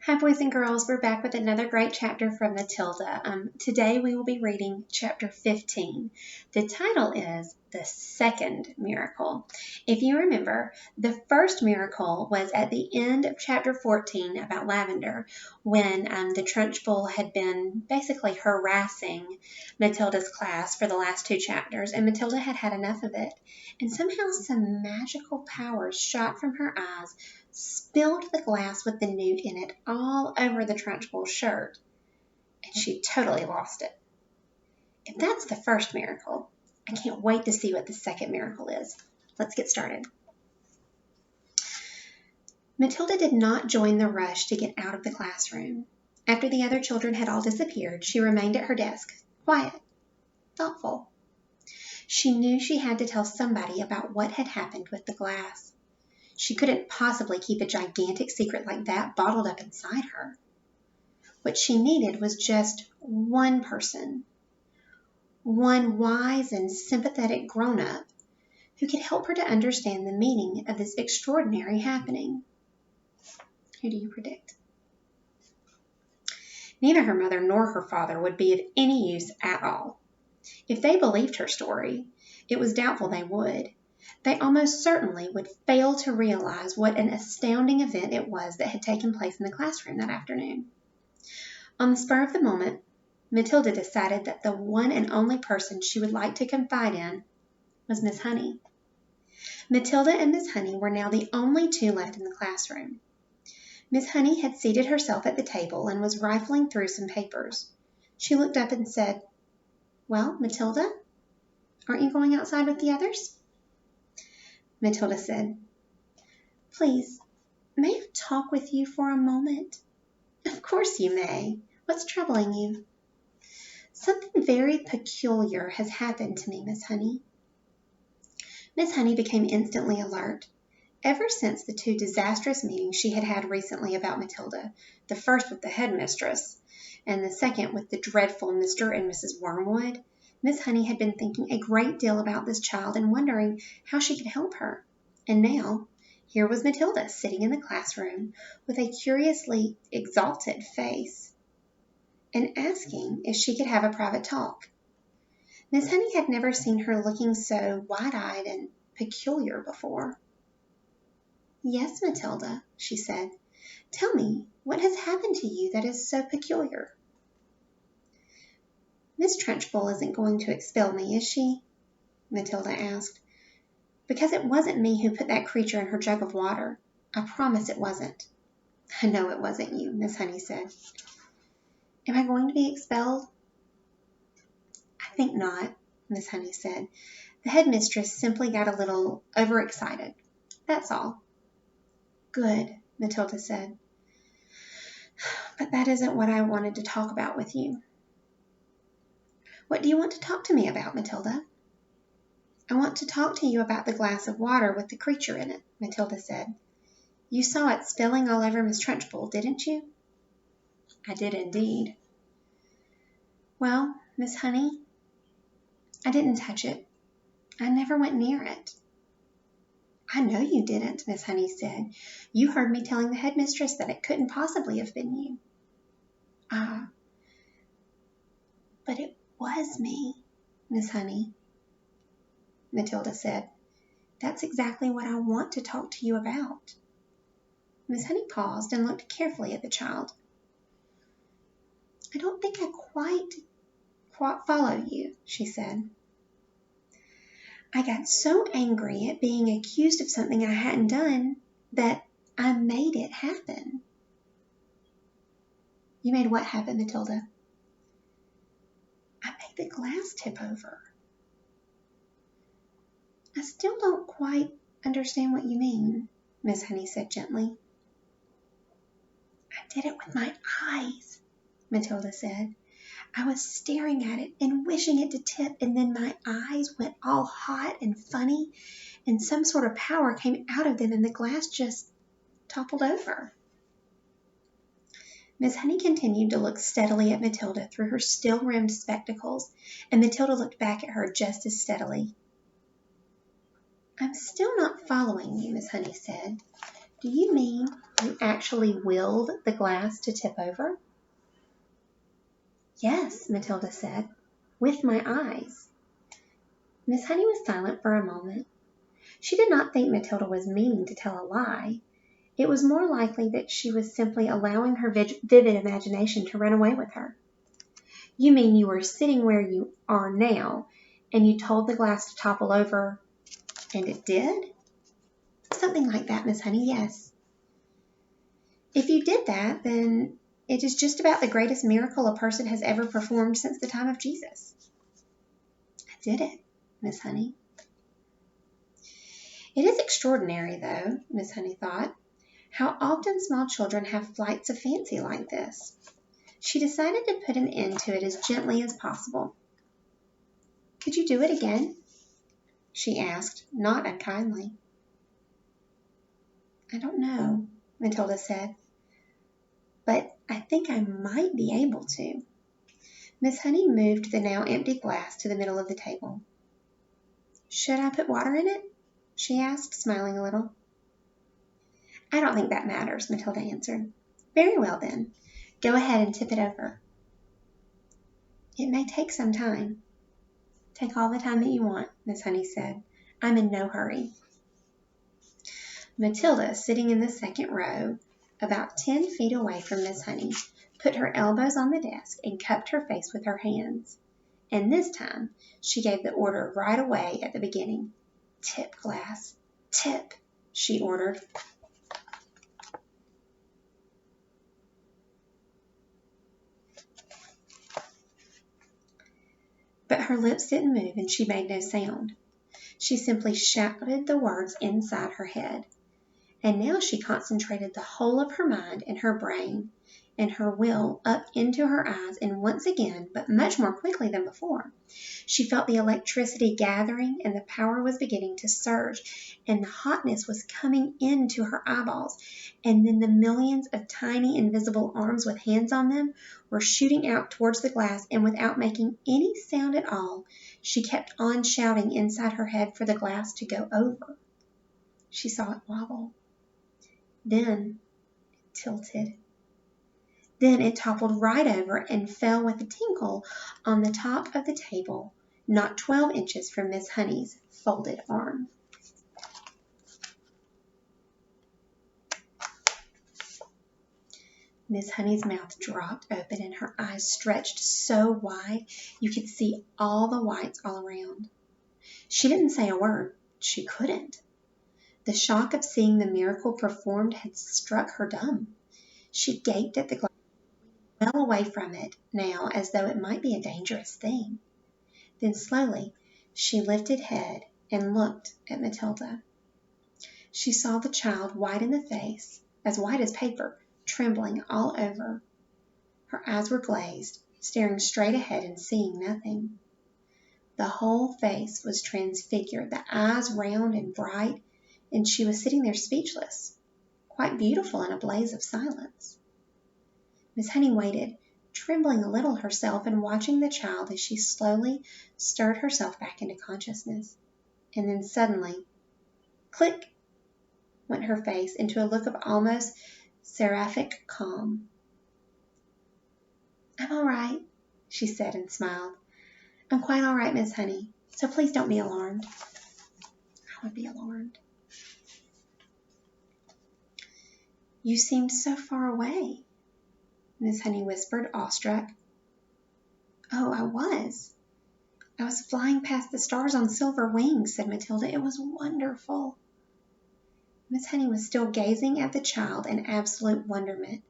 Hi, boys and girls. We're back with another great chapter from Matilda. Today we will be reading chapter 15. The title is The Second Miracle. If you remember, the first miracle was at the end of chapter 14 about Lavender, when the Trunchbull had been basically harassing Matilda's class for the last two chapters, and Matilda had had enough of it. And somehow some magical powers shot from her eyes, spilled the glass with the newt in it all over the Trunchbull's shirt, and she totally lost it. If that's the first miracle, I can't wait to see what the second miracle is. Let's get started. Matilda did not join the rush to get out of the classroom. After the other children had all disappeared, she remained at her desk, quiet, thoughtful. She knew she had to tell somebody about what had happened with the glass. She couldn't possibly keep a gigantic secret like that bottled up inside her. What she needed was just one person, one wise and sympathetic grown-up who could help her to understand the meaning of this extraordinary happening. Who do you predict? Neither her mother nor her father would be of any use at all. If they believed her story, it was doubtful they would. They almost certainly would fail to realize what an astounding event it was that had taken place in the classroom that afternoon. On the spur of the moment, Matilda decided that the one and only person she would like to confide in was Miss Honey. Matilda and Miss Honey were now the only two left in the classroom. Miss Honey had seated herself at the table and was rifling through some papers. She looked up and said, "Well, Matilda, aren't you going outside with the others?" Matilda said, "Please, may I talk with you for a moment?" "Of course you may. What's troubling you?" "Something very peculiar has happened to me, Miss Honey." Miss Honey became instantly alert. Ever since the two disastrous meetings she had had recently about Matilda, the first with the headmistress, and the second with the dreadful Mr. and Mrs. Wormwood, Miss Honey had been thinking a great deal about this child and wondering how she could help her. And now, here was Matilda sitting in the classroom with a curiously exalted face and asking if she could have a private talk. Miss Honey had never seen her looking so wide-eyed and peculiar before. "Yes, Matilda," she said. "Tell me, what has happened to you that is so peculiar?" "Miss Trunchbull isn't going to expel me, is she?" Matilda asked. "Because it wasn't me who put that creature in her jug of water. I promise it wasn't." "I know it wasn't you," Miss Honey said. "Am I going to be expelled?" "I think not," Miss Honey said. "The headmistress simply got a little overexcited. That's all." "Good," Matilda said. "But that isn't what I wanted to talk about with you." "What do you want to talk to me about, Matilda?" "I want to talk to you about the glass of water with the creature in it," Matilda said. "You saw it spilling all over Miss Trunchbull, didn't you?" "I did indeed." "Well, Miss Honey, I didn't touch it. I never went near it." "I know you didn't," Miss Honey said. "You heard me telling the headmistress that it couldn't possibly have been you." "Ah, but it was me, Miss Honey," Matilda said. "That's exactly what I want to talk to you about." Miss Honey paused and looked carefully at the child. "I don't think I quite follow you," she said. "I got so angry at being accused of something I hadn't done that I made it happen." "You made what happen, Matilda?" "I made the glass tip over." "I still don't quite understand what you mean," Miss Honey said gently. "I did it with my eyes," Matilda said. "I was staring at it and wishing it to tip, and then my eyes went all hot and funny, and some sort of power came out of them, and the glass just toppled over." Miss Honey continued to look steadily at Matilda through her steel-rimmed spectacles, and Matilda looked back at her just as steadily. "I'm still not following you," Miss Honey said. "Do you mean You actually willed the glass to tip over? Yes, Matilda said, with my eyes. Miss Honey was silent for a moment. She did not think Matilda was meaning to tell a lie. It was more likely that she was simply allowing her vivid imagination to run away with her. You mean you were sitting where you are now, and you told the glass to topple over, and it did? Something like that, Miss Honey, yes. If you did that, then it is just about the greatest miracle a person has ever performed since the time of Jesus. I did it, Miss Honey. It is extraordinary, though, Miss Honey thought, how often small children have flights of fancy like this. She decided to put an end to it as gently as possible. Could you do it again? She asked, not unkindly. I don't know, Matilda said, but I think I might be able to. Miss Honey moved the now empty glass to the middle of the table. Should I put water in it? She asked, smiling a little. I don't think that matters, Matilda answered. Very well, then. Go ahead and tip it over. It may take some time. Take all the time that you want, Miss Honey said. I'm in no hurry. Matilda, sitting in the second row, about 10 feet away from Miss Honey, put her elbows on the desk and cupped her face with her hands. And this time, she gave the order right away at the beginning. Tip, glass, tip, she ordered. But her lips didn't move and she made no sound. She simply shouted the words inside her head. And now she concentrated the whole of her mind and her brain and her will up into her eyes, and once again, but much more quickly than before, she felt the electricity gathering and the power was beginning to surge, and the hotness was coming into her eyeballs, and then the millions of tiny invisible arms with hands on them were shooting out towards the glass, and without making any sound at all, she kept on shouting inside her head for the glass to go over. She saw it wobble. Then it tilted. Then it toppled right over and fell with a tinkle on the top of the table, not 12 inches from Miss Honey's folded arm. Miss Honey's mouth dropped open and her eyes stretched so wide you could see all the whites all around. She didn't say a word. She couldn't. The shock of seeing the miracle performed had struck her dumb. She gaped at the glass, well away from it now as though it might be a dangerous thing. Then slowly she lifted head and looked at Matilda. She saw the child white in the face, as white as paper, trembling all over. Her eyes were glazed, staring straight ahead and seeing nothing. The whole face was transfigured, the eyes round and bright, and she was sitting there speechless, quite beautiful in a blaze of silence. Miss Honey waited, trembling a little herself and watching the child as she slowly stirred herself back into consciousness. And then suddenly, click, went her face into a look of almost seraphic calm. I'm all right, she said and smiled. I'm quite all right, Miss Honey, so please don't be alarmed. I would be alarmed. You seemed so far away, Miss Honey whispered, awestruck. Oh, I was flying past the stars on silver wings, said Matilda. It was wonderful. Miss Honey was still gazing at the child in absolute wonderment,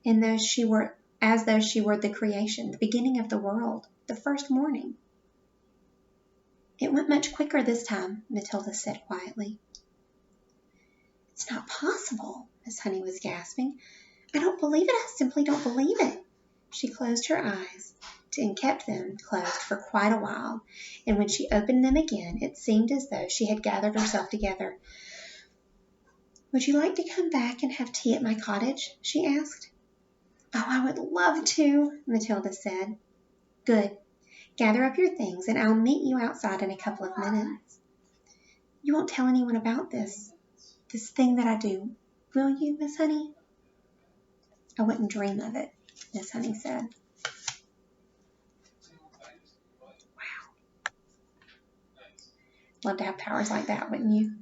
and as though she were the creation, the beginning of the world, the first morning. It went much quicker this time, Matilda said quietly. It's not possible, Miss Honey was gasping. I don't believe it. I simply don't believe it. She closed her eyes and kept them closed for quite a while, and when she opened them again, it seemed as though she had gathered herself together. Would you like to come back and have tea at my cottage? She asked. Oh, I would love to, Matilda said. Good. Gather up your things, and I'll meet you outside in a couple of minutes. You won't tell anyone about this thing that I do, Will you, Miss Honey? I wouldn't dream of it, Miss Honey said. Wow. Love to have powers like that, wouldn't you?